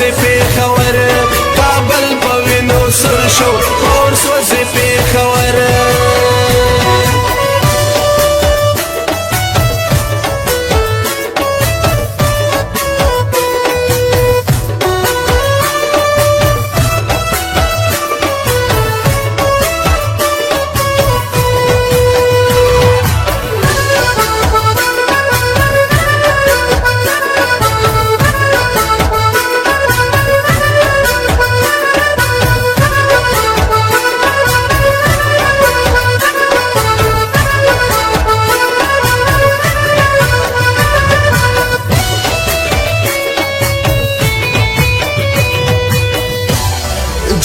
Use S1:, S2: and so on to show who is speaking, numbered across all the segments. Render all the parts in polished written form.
S1: سوځي پېښور کابل په وینو سور شو اور سوځي پېښور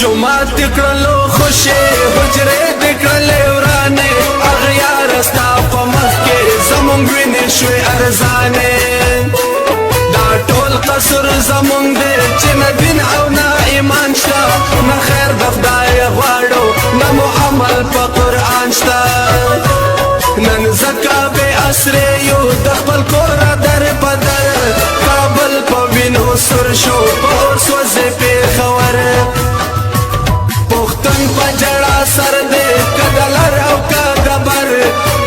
S1: جمعات دکړلو خوشي حجره دکړلې ورانه اغیار استا په مخ کې زمونږ وینې شوې ارزانه دا ټول قصر زمونږ دی چې نه دین او نه ایمان شته نه خیر د خدای غواړو نه مو عمل په قرآن شته نن زکا بې اسرې یو د خپل کوره در بدر کابل په وینو سور شو اور سوځي پېښور پجڑا سر دے کدلر او کدبر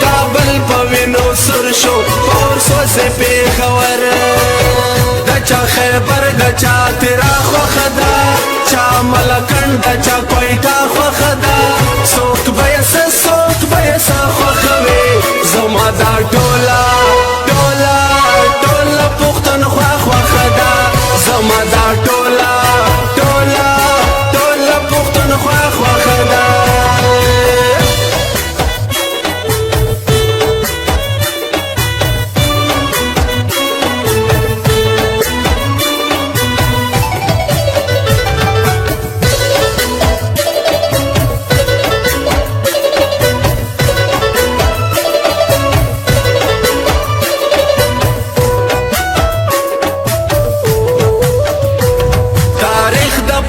S1: کابل پوینو سر شو اور سوزے پېښور دچا خیبر دچا تیرا خوخدا چا ملکن دچا کوئٹا خوخدا سوک بیسا خوخوی زما دا ټولا ټولا ټولا پختن خوخدا زما دا ټولا ټولا ټولا پختن خوخدا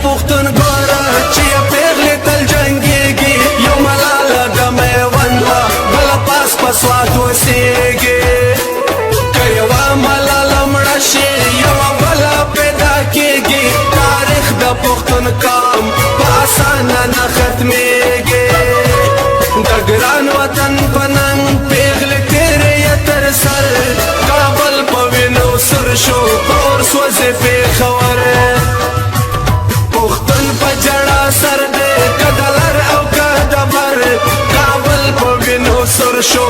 S1: پختون ګوره چې پیغلې تل جنګېږي یو ملاله د میوند وه بله پاس په سوات اوسېږي که یوه ملاله مړه شي یوه بله پیدا کېږي تاریخ د پښتون قام په اسانه نه ختمېږي د ګران وطن په ننګ پیغلې تېرې یې تر سر کابل په وینو سور شو اور سوځي پېښور پختون پجڑا سر دے کدلر او کدبر کابل په وینو سور شو